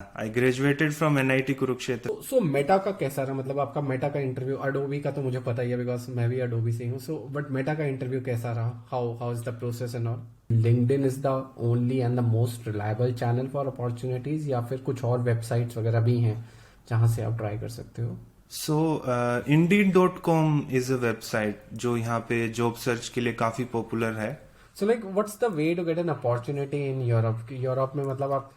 I graduated from NIT Kurukshetra. So Meta का कैसा रहा, मतलब आपका मेटा का इंटरव्यू? अडोबी का तो मुझे पता ही है बिकॉज मैं भी अडोबी से ही हूँ। सो बट मेटा का इंटरव्यू कैसा रहा? How is the process and all? LinkedIn is the only and the most reliable channel for opportunities, या फिर कुछ और वेबसाइट्स वगैरह भी हैं जहाँ से आप ट्राई कर सकते हो? So, Indeed.com is a website जो यहाँ पे जॉब सर्च के लिए काफी पॉपुलर है. So like what's the way to get an opportunity in Europe? Europe में मतलब आप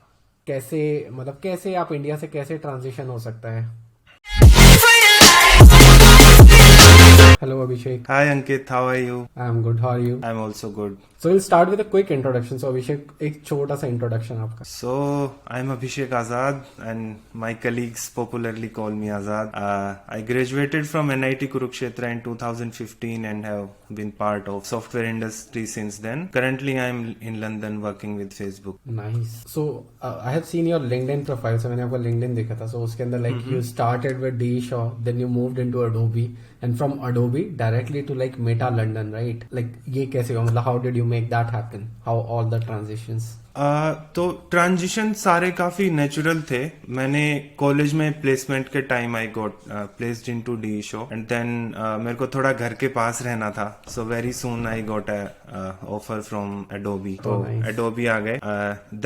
कैसे, मतलब कैसे आप इंडिया से कैसे ट्रांजिशन हो सकता है? Hello Abhishek. Hi Ankit, how are you? I am good, how are you? I'm also good. So will start with a quick introduction. So Abhishek, एक छोटा सा इंट्रोडक्शन आपका। So, I'm Abhishek Azad and my colleagues popularly call me Azad. I graduated from NIT Kurukshetra in 2015 and have been part of software industry since then. Currently, I'm in London working with Facebook. Nice. So I have seen your LinkedIn profile. से मैंने आपका LinkedIn देखा था। So उसके अंदर like you started with D Shaw, then you moved into Adobe, and from Adobe directly to like Meta London, right? Like ये कैसे हुआ? मतलब how did you make that happen? How all the transitions? तो transition सारे काफी natural थे. मैंने college में प्लेसमेंट के time I got placed into D Shaw and then मेरे को थोड़ा घर के पास रहना था. So very soon I got offer from Adobe. तो एडोबी आ गए.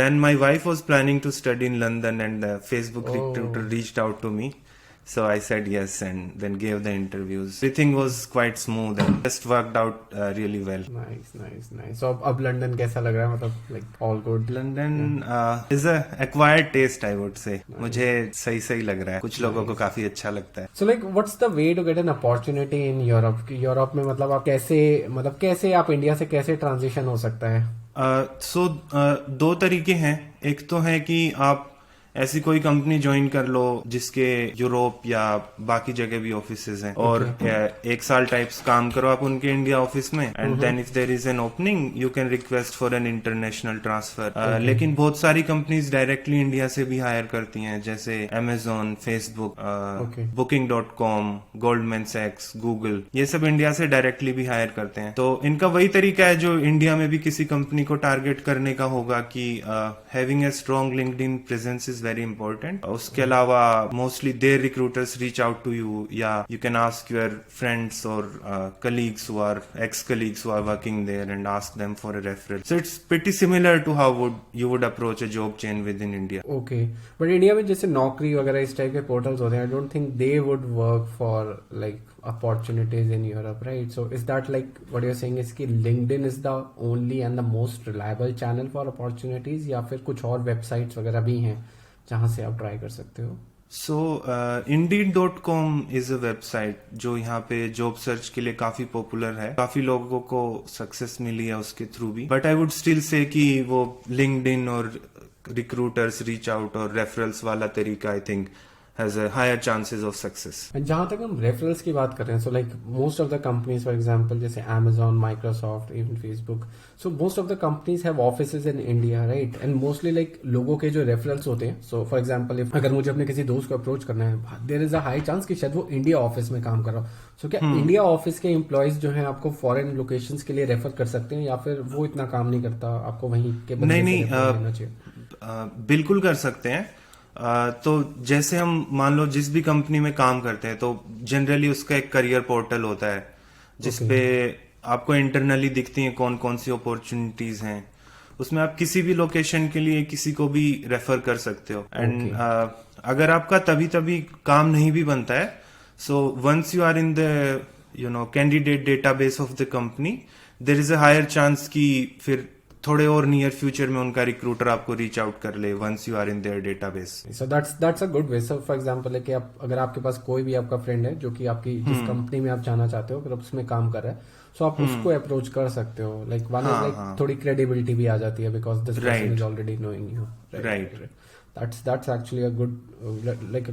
Then my wife was planning to study in London and Facebook recruiter reached out to me. So I said yes and then gave the interviews. Everything was quite smooth and just worked out really well. Nice. So अब London कैसा लग रहा है? मतलब like all good? London is a acquired taste, I would say. मुझे सही सही लग रहा है. कुछ लोगों को काफी अच्छा लगता है. So like what's the way to get an opportunity in Europe? Europe में मतलब आप कैसे, मतलब कैसे आप इंडिया से कैसे ट्रांजिशन हो सकता है? दो तरीके हैं. एक तो है कि आप ऐसी कोई कंपनी ज्वाइन कर लो जिसके यूरोप या बाकी जगह भी ऑफिसेज हैं और एक साल टाइप्स काम करो आप उनके इंडिया ऑफिस में and then if there is an opening you can request for an international transfer. लेकिन बहुत सारी कंपनीज डायरेक्टली इंडिया से भी हायर करती हैं जैसे Amazon, Facebook, Booking.com, Goldman Sachs, Google. ये सब इंडिया से डायरेक्टली भी हायर करते हैं. तो इनका वही तरीका है जो इंडिया में भी किसी कंपनी को टारगेट करने का होगा कि having a strong LinkedIn presence is very important. उसके अलावा mostly there recruiters reach out to you या you can ask your friends और colleagues who are ex colleagues who are working there and ask them for a referral. So it's pretty similar to how would you would approach a job change within India. Okay, but India में जैसे नौकरी वगैरह इस type के portals होते हैं, आई don't think they would work for like opportunities in Europe, right? So is that like what you're saying is कि LinkedIn is the only and the most reliable channel for opportunities, या फिर कुछ और websites वगैरह भी हैं जहाँ से आप ट्राई कर सकते हो? So, Indeed.com is a website जो यहाँ पे जॉब सर्च के लिए काफी पॉपुलर है. काफी लोगों को सक्सेस मिली है उसके थ्रू भी. But I would still say कि वो LinkedIn और रिक्रूटर्स रीच आउट और रेफरल्स वाला तरीका I think has a higher chances of success. जहाँ तक हम रेफरल्स की बात कर रहे हैं, so like most of the companies for example जैसे Amazon, Microsoft, even Facebook, so most of the companies have offices in India, right? And mostly like लोगों के जो रेफरल्स होते हैं, सो फॉर एग्जांपल अगर मुझे अपने किसी दोस्त को अप्रोच करना है, there is a high chance कि शायद वो इंडिया ऑफिस में काम कर रहा हो. सो क्या इंडिया ऑफिस के एम्प्लॉयज जो है आपको फॉरेन लोकेशंस के लिए रेफर कर सकते हैं, या फिर वो इतना काम नहीं करता, आपको वहीं के बंदे से रेफर करना चाहिए? बिल्कुल कर सकते हैं. तो जैसे हम मान लो जिस भी कंपनी में काम करते हैं तो जनरली उसका एक करियर पोर्टल होता है जिसपे आपको इंटरनली दिखती हैं कौन कौन सी अपॉर्चुनिटीज हैं. उसमें आप किसी भी लोकेशन के लिए किसी को भी रेफर कर सकते हो. एंड अगर आपका तभी तभी काम नहीं भी बनता है, so once you are in the candidate database of the company, there is a higher chance कि फिर थोड़े और नियर फ्यूचर में उनका रिक्रूटर आपको रीच आउट कर ले once you are in their database. So that's a good way. So for example है कि आप, अगर आपके पास कोई भी आपका फ्रेंड है जो कि आपकी जिस कंपनी में आप जाना चाहते हो, अगर आप उसमें काम कर रहा है, सो आप उसको अप्रोच कर सकते हो. लाइक वन इज लाइक थोड़ी क्रेडिबिलिटी भी आ जाती है because this person is already knowing you, right? That's actually a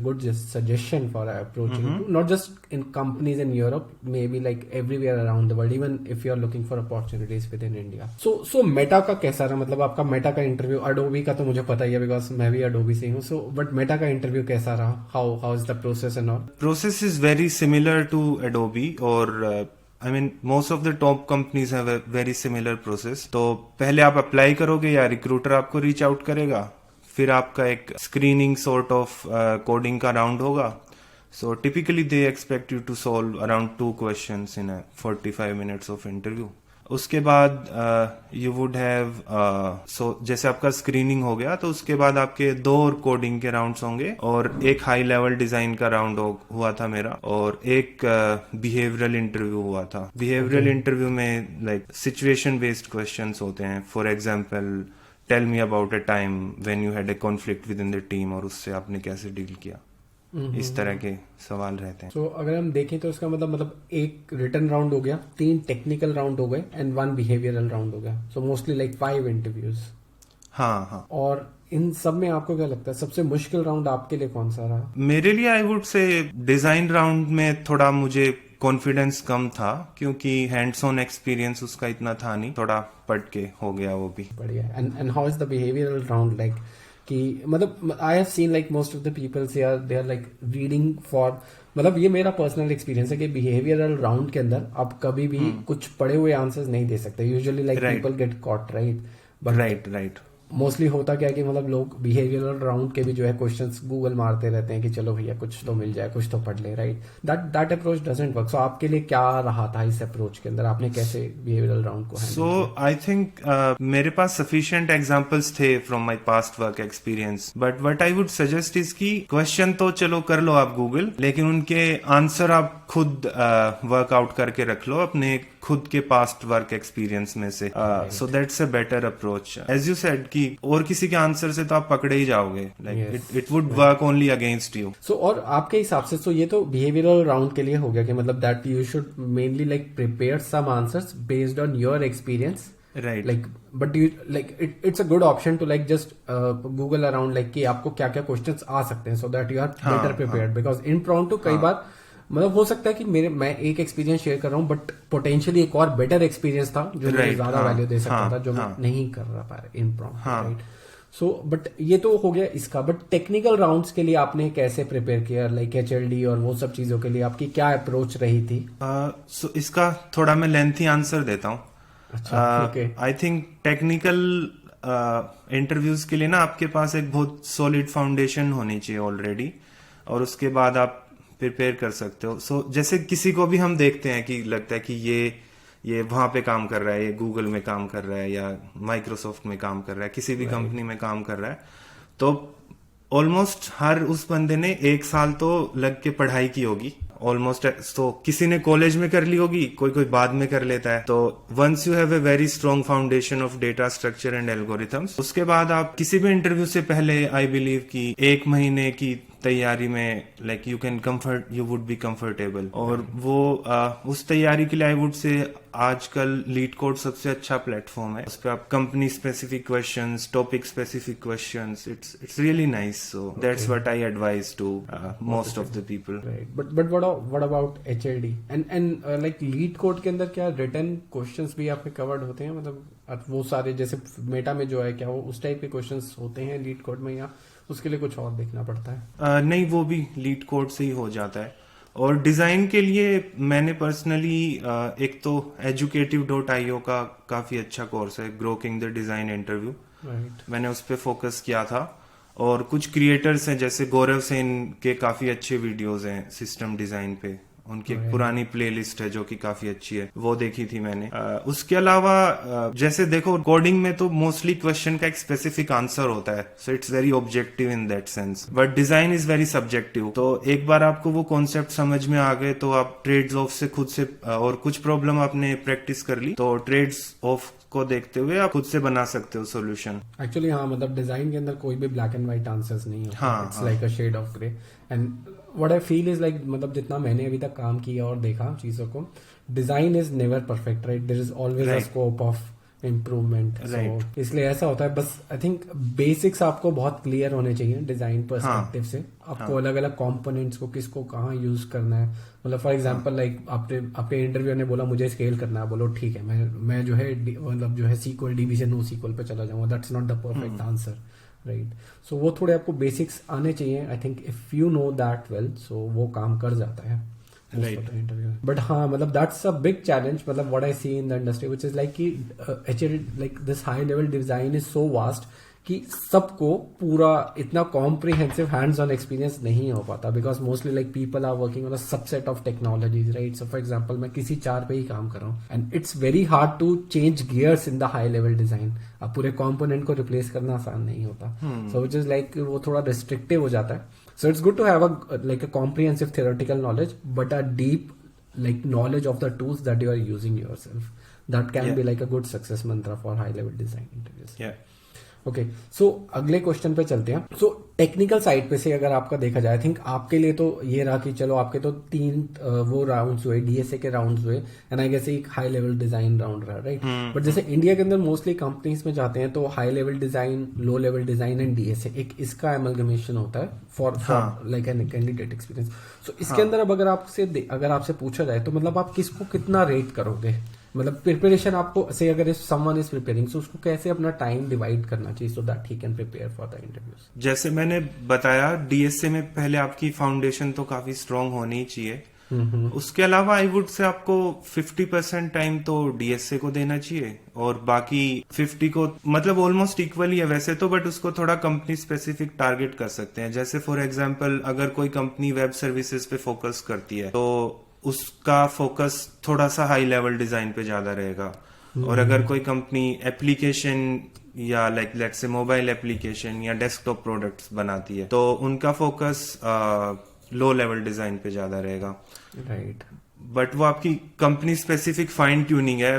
good suggestion for approaching not just in companies in Europe, maybe like everywhere around the world, even if you're looking for opportunities within India. So Meta का कैसा रहा? मतलब आपका Meta का interview, Adobe का तो मुझे पता ही है बिकॉज मैं भी Adobe से ही हूँ. So but Meta का इंटरव्यू कैसा रहा? How is the process and all? Process is very similar to Adobe और I mean most of the top companies have a very similar process. तो पहले आप अप्लाई करोगे या रिक्रूटर आपको रीच आउट करेगा, फिर आपका एक स्क्रीनिंग सॉर्ट ऑफ कोडिंग का राउंड होगा. So typically they expect you to solve around 2 questions in a 45 minutes of interview. उसके बाद you would have so जैसे आपका स्क्रीनिंग हो गया तो उसके बाद आपके 2 और कोडिंग के राउंड्स होंगे और एक हाई लेवल डिजाइन का राउंड हुआ था मेरा और एक बिहेवियरल इंटरव्यू हुआ था. बिहेवियरल इंटरव्यू में लाइक सिचुएशन बेस्ड क्वेश्चंस होते हैं. For example tell me about a time when you had a conflict within the team और उससे आपने कैसे डील किया. इस तरह के सवाल रहते हैं. तो अगर हम देखें तो इसका मतलब एक रिटन राउंड हो गया, 3 टेक्निकल राउंड हो गए एंड 1 बिहेवियरल राउंड हो गया. So mostly like 5 interviews. हाँ. और इन सब में आपको क्या लगता है सबसे मुश्किल राउंड आपके लिए कौन सा रहा? मेरे लिए I would say design round में थोड़ा मुझे कॉन्फिडेंस कम था क्योंकि हैंड्स ऑन एक्सपीरियंस उसका इतना था नहीं. थोड़ा पढ़ के हो गया वो भी. बढ़िया. And how is the behavioural round like? कि मतलब I have seen like most of the people they are like reading for, मतलब ये मेरा पर्सनल एक्सपीरियंस है कि बिहेवियरल राउंड के अंदर आप कभी भी कुछ पढ़े हुए आंसर्स नहीं दे सकते. Usually like people get caught, right? But right. Mostly होता क्या है कि मतलब लोग बिहेवियरल राउंड के भी जो है क्वेश्चंस गूगल मारते रहते हैं कि चलो भैया कुछ तो मिल जाए, कुछ तो पढ़ ले, right? That approach doesn't work. So आपके लिए क्या रहा था इस अप्रोच के अंदर? आपने कैसे बिहेवियरल राउंड को हैंडल किया? सो आई थिंक मेरे पास सफिशिएंट एग्जांपल्स थे from my past work experience. But what I would suggest is कि क्वेश्चन तो चलो कर लो आप गूगल, लेकिन उनके आंसर आप खुद वर्कआउट करके रख लो अपने खुद के पास्ट वर्क एक्सपीरियंस में से. So that's a better approach. As you said कि और किसी के आंसर से तो आप पकड़े ही जाओगे. Like it would work only against you. So और आपके हिसाब से ये तो बिहेवियरल राउंड के लिए हो गया कि मतलब that you should mainly like prepare some answers based on your experience, right? Like but you like it's a good option to like just Google around like कि आपको क्या क्या क्वेश्चंस आ सकते हैं so that you are better prepared. Because impromptu कई बार मतलब हो सकता है कि मैं एक एक्सपीरियंस शेयर कर रहा हूँ बट पोटेंशियली एक और बेटर एक्सपीरियंस था जो मुझे ज्यादा वैल्यू दे सकता था जो मैं नहीं कर रहा था इम्प्रॉम्प्टू, राइट? सो बट ये तो हो गया इसका. बट टेक्निकल राउंड्स के लिए आपने कैसे प्रिपेयर किया? लाइक HLD और वो सब चीजों के लिए आपकी क्या अप्रोच रही थी? सो इसका थोड़ा मैं लेंथी आंसर देता हूँ. आई थिंक टेक्निकल इंटरव्यूज के लिए ना आपके पास एक बहुत सॉलिड फाउंडेशन होनी चाहिए ऑलरेडी और उसके बाद आप प्रिपेयर कर सकते हो. सो जैसे किसी को भी हम देखते हैं कि लगता है कि ये वहां पे काम कर रहा है, ये गूगल में काम कर रहा है या माइक्रोसॉफ्ट में काम कर रहा है, किसी भी कंपनी में काम कर रहा है, तो ऑलमोस्ट हर उस बंदे ने 1 साल तो लग के पढ़ाई की होगी ऑलमोस्ट. तो किसी ने कॉलेज में कर ली होगी, कोई बाद में कर लेता है. तो once you have a very strong foundation of data structure and algorithms, उसके बाद आप किसी भी इंटरव्यू से पहले आई बिलीव कि 1 महीने की तैयारी में like you would be comfortable. और वो उस तैयारी के लिए आई वुड से आजकल लीड कोड सबसे अच्छा प्लेटफॉर्म है. उस पर आप company specific questions, topic specific questions, it's really nice. So that's what I advise to most of the people. But what about HLD and like LeetCode के अंदर क्या रिटन क्वेश्चंस भी आपके कवर्ड होते हैं? मतलब वो सारे जैसे मेटा में जो है क्या वो उस टाइप के क्वेश्चंस होते हैं लीड कोड में या उसके लिए कुछ और देखना पड़ता है? नहीं, वो भी लीड कोड से ही हो जाता है. और डिजाइन के लिए मैंने पर्सनली एक तो educative.io का काफी अच्छा कोर्स है, ग्रोकिंग द डिजाइन इंटरव्यू, मैंने उस पर फोकस किया था. और कुछ क्रिएटर्स हैं जैसे गौरव सेन के काफी अच्छे वीडियोस हैं सिस्टम डिजाइन पे. उनकी एक पुरानी प्लेलिस्ट है जो कि काफी अच्छी है, वो देखी थी मैंने. उसके अलावा जैसे देखो कोडिंग में तो मोस्टली क्वेश्चन का एक स्पेसिफिक आंसर होता है, so it's very objective in that sense. But design is very subjective. तो एक बार आपको वो कॉन्सेप्ट समझ में आ गए तो आप ट्रेड्स ऑफ से खुद से और कुछ प्रॉब्लम आपने प्रैक्टिस कर ली तो ट्रेड्स ऑफ को देखते हुए आप खुद से बना सकते हो सोल्यूशन. एक्चुअली हाँ, मतलब डिजाइन के अंदर कोई भी ब्लैक एंड व्हाइट आंसर्स नहीं होता. It's like a shade of grey. And what I feel is like मतलब जितना मैंने अभी तक काम किया और देखा चीजों को, design is never perfect, right? There is always a scope of improvement. इसलिए ऐसा होता है. बस आई थिंक बेसिक्स आपको बहुत क्लियर होने चाहिए डिजाइन पर्सपेक्टिव से. आपको अलग अलग कंपोनेंट्स को किसको कहाँ यूज करना है. मतलब फॉर एग्जांपल लाइक आपके इंटरव्यू ने बोला मुझे स्केल करना है, बोलो ठीक है, मैं जो है मतलब जो है SQL DB से NoSQL पे चला जाऊंगा. That's not the perfect answer, right? So वो थोड़े आपको बेसिक्स आने चाहिए. I think if you know that well, so वो काम कर जाता है इंटरव्यू. बट हाँ, मतलब दैट्स अ बिग चैलेंज. मतलब what I see in the industry which is like कि HL like this high level design is so vast कि सबको पूरा इतना कॉम्प्रिहेंसिव हैंड्स ऑन एक्सपीरियंस नहीं हो पाता, because mostly like people are working on a subset of technologies, right? So for example मैं किसी 4 पे ही काम कर रहा हूँ and it's very hard to change gears in the high level design. अब पूरे कंपोनेंट को रिप्लेस करना आसान नहीं होता, सो विच इज लाइक वो थोड़ा रिस्ट्रिक्टिव हो जाता है. So it's good to have a like a comprehensive theoretical knowledge but a deep like knowledge of the tools that you are using yourself. That can be like a good success mantra for high level design interviews. Okay, so अगले question पे चलते हैं. So technical side पे से अगर आपका देखा जाए, आई थिंक आपके लिए तो ये रहा कि चलो आपके तो 3 वो राउंड्स हुए, डीएसए के राउंड्स हुए एंड आई गेस एक हाई लेवल डिजाइन राउंड रहा, राइट? बट जैसे इंडिया के अंदर मोस्टली कंपनीज में जाते हैं तो high level design, low level design and DSA एक इसका एमलगमेशन होता है for like an candidate experience. So इसके अंदर अब अगर आपसे पूछा जाए तो मतलब आप किसको कितना रेट करोगे? मतलब प्रिपरेशन आपको से अगर समवन इज प्रिपेयरिंग सो उसको कैसे अपना टाइम डिवाइड करना चाहिए so that he can prepare for the interviews? जैसे मैंने बताया, डीएसए में पहले आपकी फाउंडेशन तो काफी स्ट्रांग होनी ही चाहिए. उसके अलावा आई वुड से आपको 50% टाइम तो डीएसए को देना चाहिए और बाकी 50 को, मतलब ऑलमोस्ट इक्वल ही है वैसे तो, बट उसको थोड़ा कंपनी स्पेसिफिक टारगेट कर सकते हैं. जैसे फॉर एग्जांपल अगर कोई कंपनी वेब सर्विसेज पे फोकस करती है तो उसका फोकस थोड़ा सा हाई लेवल डिजाइन पे ज्यादा रहेगा. और अगर कोई कंपनी एप्लीकेशन या like let's say mobile application या डेस्कटॉप प्रोडक्ट्स बनाती है तो उनका फोकस लो लेवल डिजाइन पे ज्यादा रहेगा, राइट? बट वो आपकी कंपनी स्पेसिफिक फाइन ट्यूनिंग है.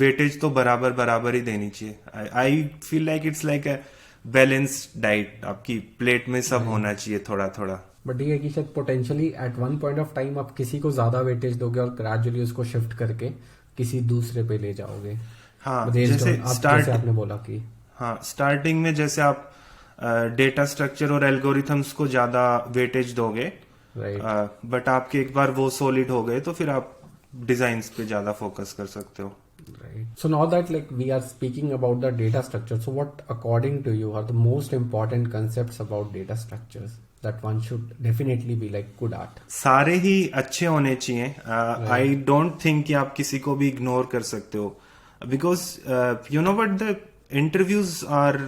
वेटेज तो बराबर ही देनी चाहिए. I feel like it's like a balanced diet. आपकी प्लेट में सब होना चाहिए थोड़ा थोड़ा. बट ये है कि शायद potentially at one point of time आप किसी को ज्यादा वेटेज दोगे और ग्रेजुअली उसको शिफ्ट करके किसी दूसरे पे ले जाओगे. हाँ, जैसे आपने बोला कि स्टार्टिंग में जैसे आप डेटा स्ट्रक्चर और एल्गोरिथम्स को ज्यादा वेटेज दोगे, राइट? बट आपके एक बार वो सॉलिड हो गए तो फिर आप डिजाइन पे ज्यादा फोकस कर सकते हो. Right. So now that like we are speaking about the data structure, so what according to you are the most important concepts about data structures that one should definitely be like good at? सारे ही अच्छे होने चाहिए. आई don't think कि आप किसी को भी ignore कर सकते हो, because you know but the interviews are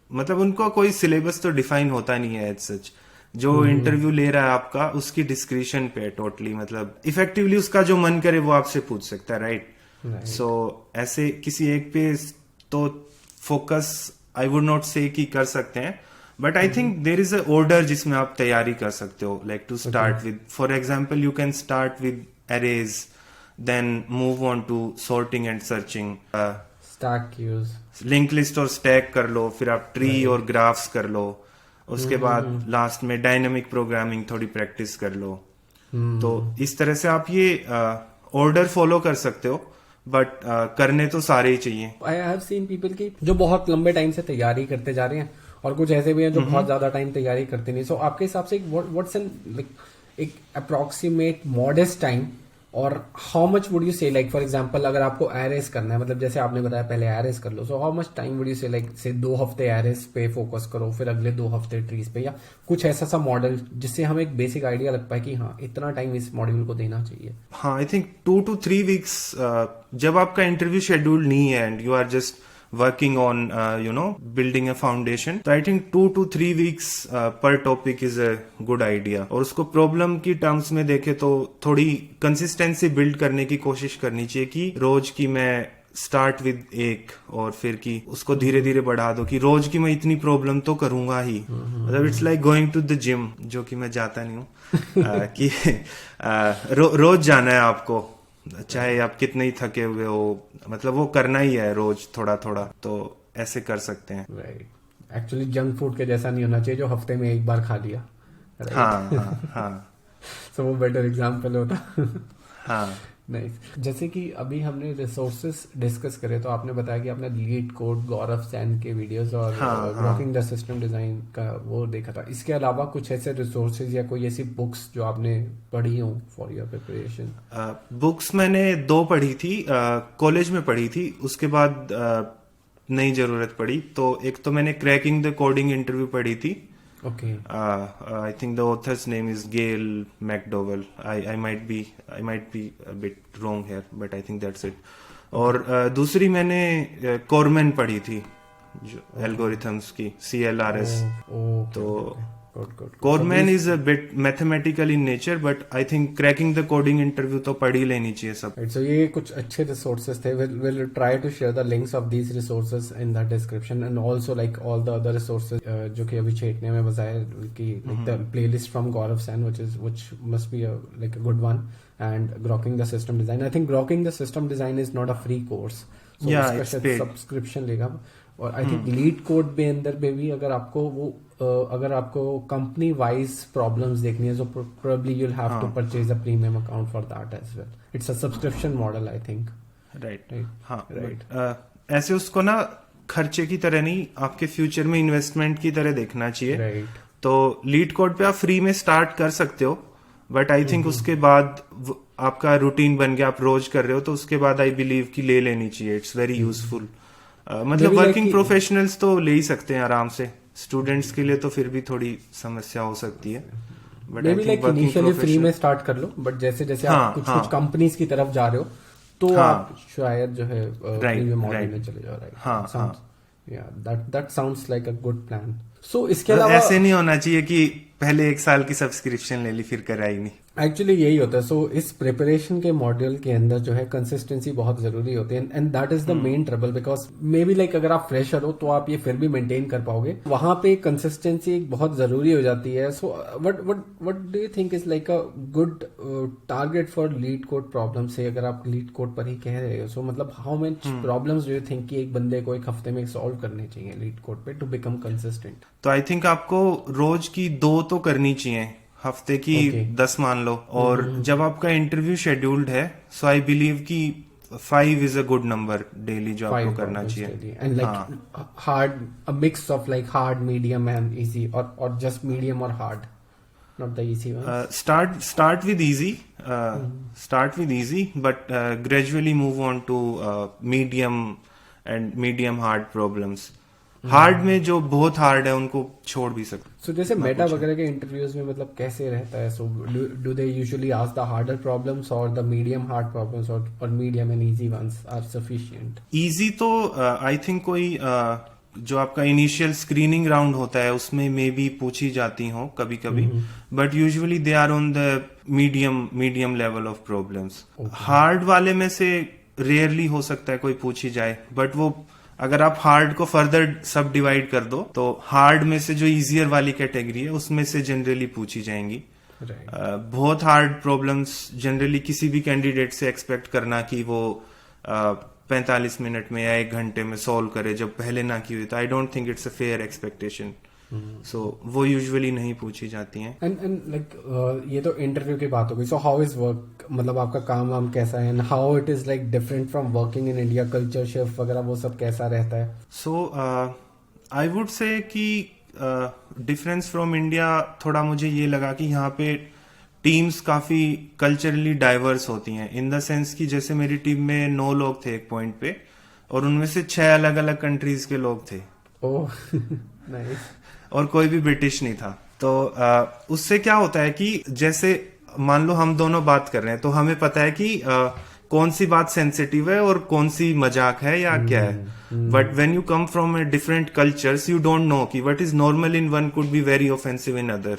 मतलब उनको कोई सिलेबस तो डिफाइन होता नहीं है एज सच. जो इंटरव्यू ले रहा है आपका उसकी डिस्क्रिप्शन पे टोटली, मतलब इफेक्टिवली उसका जो मन करे वो आपसे पूछ सकता है, राइट? सो ऐसे किसी एक पे तो फोकस आई वुड नॉट से कि कर सकते हैं, but I think there is a order जिसमें आप तैयारी कर सकते हो. Like to start with, for example you can start with arrays, then move on to sorting and searching, stack queues, link list और स्टैक कर लो, फिर आप ट्री और ग्राफ्स कर लो. उसके बाद लास्ट में डायनामिक प्रोग्रामिंग थोड़ी प्रैक्टिस कर लो. तो इस तरह से आप ये ऑर्डर फॉलो कर सकते हो, बट करने तो सारे ही चाहिए. आई हैव सीन पीपल की जो बहुत लंबे टाइम से तैयारी करते जा रहे हैं और कुछ ऐसे भी हैं जो बहुत ज्यादा टाइम तैयारी करते नहीं. सो आपके हिसाब से व्हाट्स एन लाइक एक अप्रोक्सीमेट मॉडेस्ट टाइम और how much would you say, like for example अगर आपको एरेस करना है, मतलब जैसे आपने बताया पहले एरेस कर लो, so how much time would you say, like say 2 हफ्ते एरेस पे फोकस करो, फिर अगले 2 हफ्ते ट्रीज पे, या कुछ ऐसा सा मॉडल जिससे हमें एक बेसिक आइडिया लग पाए कि हाँ इतना टाइम इस मॉड्यूल को देना चाहिए? हाँ, आई थिंक 2 to 3 वीक्स. जब आपका इंटरव्यू शेड्यूल नहीं है and you are just working on building a foundation, so I think 2 to 3 weeks per topic is a good idea. और उसको प्रॉब्लम की टर्म्स में देखे तो थोड़ी कंसिस्टेंसी बिल्ड करने की कोशिश करनी चाहिए कि रोज की मैं स्टार्ट विद एक और फिर की उसको धीरे धीरे बढ़ा दो कि रोज की मैं इतनी प्रॉब्लम तो करूंगा ही. मतलब it's like going to the gym, जो कि मैं जाता नहीं हूँ, कि रोज जाना है आपको, चाहे आप कितने ही थके हुए हो, मतलब वो करना ही है रोज थोड़ा थोड़ा. तो ऐसे कर सकते हैं. राइट. एक्चुअली जंक फूड के जैसा नहीं होना चाहिए जो हफ्ते में एक बार खा लिया. हाँ. सो वो बेटर एग्जांपल होता. हाँ. नाइस. जैसे कि अभी हमने रिसोर्सेस डिस्कस करे तो आपने बताया कि आपने लीड कोड गौरव सैन के वीडियोस और ग्राफिंग द सिस्टम डिजाइन का वो देखा था. इसके अलावा कुछ ऐसे रिसोर्सेज या कोई ऐसी बुक्स जो आपने पढ़ी हो फॉर योर प्रिपरेशन? बुक्स मैंने 2 पढ़ी थी, कॉलेज में पढ़ी थी, उसके बाद नई जरूरत पड़ी. तो एक तो मैंने क्रैकिंग द कोडिंग इंटरव्यू पढ़ी थी. Okay. I think the author's name is Gail McDowell. I might be a bit wrong here, but I think that's it. और दूसरी मैंने कॉरमैन पढ़ी थी, जो एल्गोरिथम्स की CLRS। तो good Cormen is a bit mathematical in nature, but I think cracking the coding interview तो पढ़ ही लेनी चाहिए सब। सो ये कुछ अच्छे रिसोर्सेज थे. We'll try to share the links of these resources in the description, and also like all the other resources जो कि अभिषेक ने हमें बताया कि like the playlist from Gaurav Sen, which must be like a good one, and Grokking the System Design. I think Grokking the System Design is not a free course, so Yeah, उसका it's शायद paid. Subscription लेगा. और I think leet code के अंदर में भी अगर आपको कंपनी वाइज प्रॉब्लम्स देखनी है, so probably you'll have to purchase a premium account for that as well. It's a subscription model, I think. Right. Right. हाँ, Right. ऐसे उसको ना खर्चे की तरह नहीं, आपके फ्यूचर में इन्वेस्टमेंट की तरह देखना चाहिए। Right. तो लीड कोड पे आप फ्री में स्टार्ट कर सकते हो, बट आई थिंक उसके बाद आपका रूटीन बन गया, आप रोज कर रहे हो, तो उसके बाद आई बिलीव कि ले लेनी चाहिए। It's very useful. मतलब Maybe like वर्किंग कि- प्रोफेशनल्स तो ले ही सकते हैं आराम से, स्टूडेंट्स के लिए तो फिर भी थोड़ी समस्या हो सकती है। But may be like initially free में स्टार्ट कर लो, बट जैसे जैसे हाँ, आप कुछ हाँ. कुछ कंपनीज की तरफ जा रहे हो तो हाँ. आप शायद जो है प्रीमियम मॉडल right. में चले जाओ. राइट. हाँ, yeah that sounds like a good plan. So इसके अलावा ऐसे नहीं होना चाहिए कि पहले 1 साल की सब्सक्रिप्शन ले ली फिर कराई नहीं। एक्चुअली यही होता है. सो इस प्रिपरेशन के मॉड्यूल के अंदर जो है कंसिस्टेंसी बहुत जरूरी होती है, and that is the main trouble, because may be like अगर आप फ्रेशर हो तो आप ये फिर भी मेंटेन कर पाओगे, वहां पे कंसिस्टेंसी एक बहुत जरूरी हो जाती है. So what do you think is like a good target for leet code problem से, अगर आप लीड कोड पर ही कह रहे हो, सो मतलब how much problems do you think कि एक बंदे को एक हफ्ते में सॉल्व करने चाहिए लीड कोड पे टू बिकम कंसिस्टेंट? तो आई थिंक आपको रोज की 2 तो करनी चाहिए, हफ्ते की Okay. 10 मान लो। और जब आपका इंटरव्यू शेड्यूल्ड है, सो आई बिलीव कि 5 is a good number daily जो आपको करना चाहिए। And like hard, a mix of like hard, medium and easy, और जस्ट मीडियम और hard, not the easy ones. Start with easy, start with easy, but gradually move on to medium and medium hard problems. Hard में जो बहुत hard है उनको छोड़ भी सकते। So जैसे मेटा वगैरह के इंटरव्यूज में मतलब कैसे रहता है? So do they usually ask the harder problems or the medium hard problems, or medium and easy ones are sufficient? Easy तो आई थिंक कोई जो आपका इनिशियल स्क्रीनिंग राउंड होता है उसमें मे बी पूछी जाती हो कभी कभी, but usually they are on the medium level of problems. Hard वाले में से रेयरली हो सकता है कोई पूछी जाए, बट वो अगर आप हार्ड को फर्दर सब डिवाइड कर दो तो हार्ड में से जो इजियर वाली कैटेगरी है उसमें से जनरली पूछी जाएंगी। Right. बहुत हार्ड प्रॉब्लम्स जनरली किसी भी कैंडिडेट से एक्सपेक्ट करना कि वो 45 मिनट में या 1 घंटे में सॉल्व करे जब पहले ना की हुई, तो I don't think it's a fair expectation. So वो यूजुअली नहीं पूछी जाती हैं। एंड लाइक ये तो इंटरव्यू की बात हो गई. सो हाउ इज वर्क, मतलब आपका काम वाम कैसा है, and how it is like different from working in India, culture shift वगैरह वो सब कैसा रहता है? सो आई वुड से कि डिफरेंस फ्रॉम इंडिया थोड़ा मुझे ये लगा कि यहाँ पे टीम्स काफी कल्चरली डाइवर्स होती हैं, इन द सेंस कि जैसे मेरी टीम में 9 लोग थे एक पॉइंट पे, और उनमें से 6 अलग अलग कंट्रीज के लोग थे। Oh nice. और कोई भी ब्रिटिश नहीं था। तो उससे क्या होता है कि जैसे मान लो हम दोनों बात कर रहे हैं तो हमें पता है कि कौन सी बात सेंसिटिव है और कौन सी मजाक है या क्या है, but when you come from a different cultures you don't know कि what is normal in one could be very offensive in other.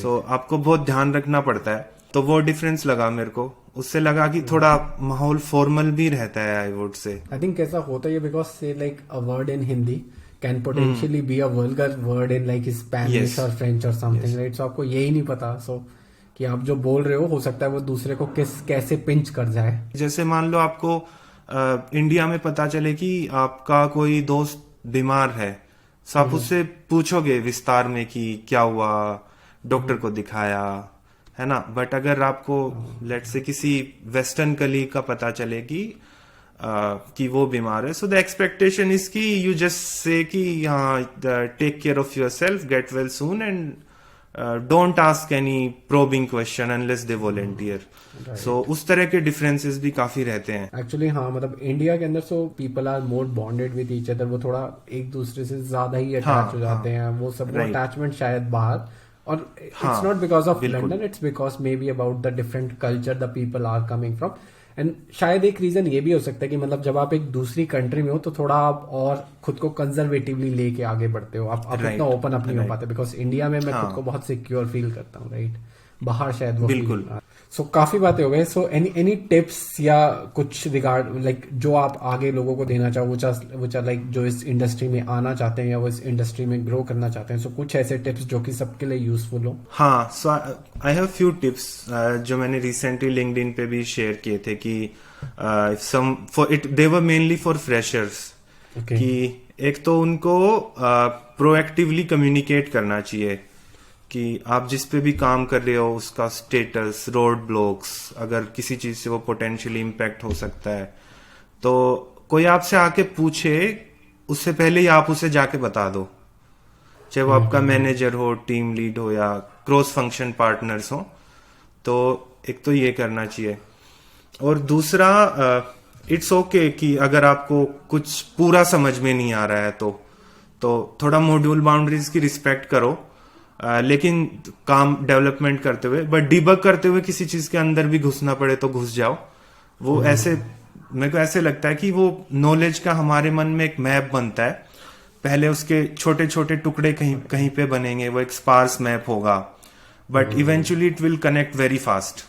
So आपको बहुत ध्यान रखना पड़ता है। तो वो डिफरेंस लगा मेरे को, उससे लगा कि थोड़ा माहौल फॉर्मल भी रहता है। I would say I think ऐसा होता है बिकॉज से like a word in Hindi can potentially be a vulgar word in like Spanish और फ्रेंच और समथिंग, राइट? सो आपको यही नहीं पता सो कि आप जो बोल रहे हो सकता है वो दूसरे को कैसे पिंच कर जाए। जैसे मान लो आपको इंडिया में पता चले कि आपका कोई दोस्त बीमार है, सो आप उससे पूछोगे विस्तार में कि क्या हुआ, डॉक्टर को दिखाया, है ना। बट अगर आपको लेट से किसी वेस्टर्न कलीग का पता चले कि वो बीमार है, सो द एक्सपेक्टेशन इज कि यू जस्ट से कि हाँ take care of yourself, get well soon and don't ask any probing question unless they volunteer. So उस तरह के डिफरेंसेस भी काफी रहते हैं एक्चुअली। हाँ, मतलब इंडिया के अंदर so people are more bonded with each other, वो थोड़ा एक दूसरे से ज्यादा ही अटैच हो जाते हैं, वो सब अटैचमेंट शायद बाहर, और it's not because of London, it's because may be about the different culture the people are coming from. And शायद एक रीजन ये भी हो सकता है कि मतलब जब आप एक दूसरी कंट्री में हो तो थोड़ा आप और खुद को कंजर्वेटिवली लेके आगे बढ़ते हो, आप Right, इतना ओपन अप नहीं हो right. पाते, बिकॉज इंडिया में मैं हाँ. खुद को बहुत सिक्योर फील करता हूँ, राइट? बाहर शायद वो बिल्कुल. सो काफी बातें हो गई. सो एनी टिप्स या कुछ रिगार्ड लाइक जो आप आगे लोगों को देना चाहो, which are लाइक जो इस इंडस्ट्री में आना चाहते हैं या वो इस इंडस्ट्री में ग्रो करना चाहते हैं, सो कुछ ऐसे टिप्स जो कि सबके लिए यूजफुल हो? हाँ, सो आई हैव फ्यू टिप्स जो मैंने रिसेंटली लिंक्डइन पे भी शेयर किए थे कि they were mainly for freshers. Okay. कि एक तो उनको प्रोएक्टिवली कम्युनिकेट करना चाहिए कि आप जिस पे भी काम कर रहे हो उसका स्टेटस, रोड ब्लॉक्स, अगर किसी चीज से वो पोटेंशियली इम्पैक्ट हो सकता है तो कोई आपसे आके पूछे उससे पहले ही आप उसे जाके बता दो, चाहे वो आपका मैनेजर हो, टीम लीड हो या क्रॉस फंक्शन पार्टनर्स हो. तो एक तो ये करना चाहिए. और दूसरा, इट्स ओके कि अगर आपको कुछ पूरा समझ में नहीं आ रहा है तो थोड़ा मॉड्यूल बाउंड्रीज की रिस्पेक्ट करो, लेकिन काम डेवलपमेंट करते हुए, बट डिबग करते हुए किसी चीज के अंदर भी घुसना पड़े तो घुस जाओ. वो ऐसे, मेरे को ऐसे लगता है कि वो नॉलेज का हमारे मन में एक मैप बनता है, पहले उसके छोटे छोटे टुकड़े कहीं कहीं पे बनेंगे, वो एक स्पार्स मैप होगा, but eventually it will connect very fast.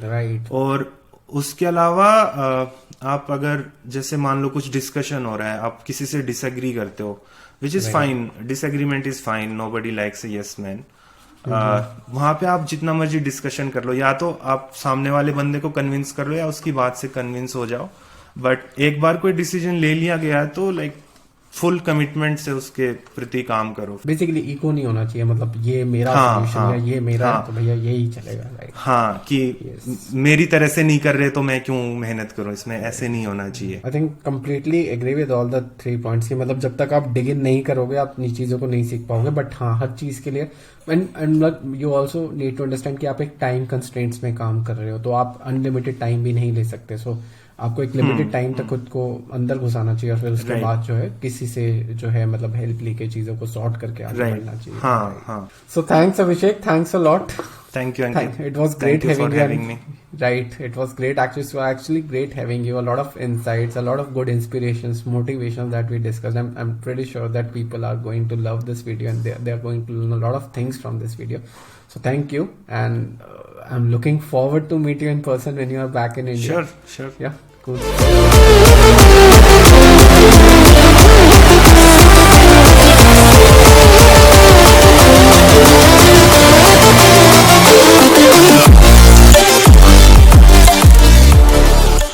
Right. और उसके अलावा आप अगर जैसे मान लो कुछ डिस्कशन हो रहा है, आप किसी से डिसएग्री करते हो, which is fine, disagreement is fine, nobody likes a yes man. वहां पे आप जितना मर्जी डिस्कशन कर लो, या तो आप सामने वाले बंदे को कन्विंस कर लो या उसकी बात से कन्विंस हो जाओ, बट एक बार कोई डिसीजन ले लिया गया है तो लाइक फुल कमिटमेंट से उसके प्रति काम करो. बेसिकली ईगो नहीं होना चाहिए, मतलब ये मेरा हाँ, सॉल्यूशन हाँ, या ये मेरा हाँ, है, तो भैया यही चलेगा, राइट? हाँ, कि मेरी तरह से नहीं कर रहे तो मैं क्यों मेहनत करूं इसमें, ऐसे नहीं होना चाहिए. I think completely agree with all the 3 points की मतलब जब तक आप डिग इन नहीं करोगे आप नई चीजों को नहीं सीख पाओगे. बट हाँ, हर चीज के लिए and you also need to understand कि आप एक टाइम कंस्ट्रेंट्स में काम कर रहे हो, तो आप अनलिमिटेड टाइम भी नहीं ले सकते. सो आपको एक लिमिटेड टाइम तक खुद को अंदर घुसाना चाहिए और फिर उसके बाद जो है किसी से जो है मतलब हेल्प लेके चीजों को सॉर्ट करके आगे बढ़ना चाहिए. हाँ, हाँ. So thanks Abhishek, thanks a lot. Thank you, Ankit. It was great Thank you for having me. Right, it was great actually. So actually great having you. A lot of insights, a lot of good inspirations, motivations that we discussed. I'm pretty sure that people are going to love this video and they are going to learn a lot of things from this video. So thank you, and I'm looking forward to meet you in person when you are back in India. Sure. Yeah, cool.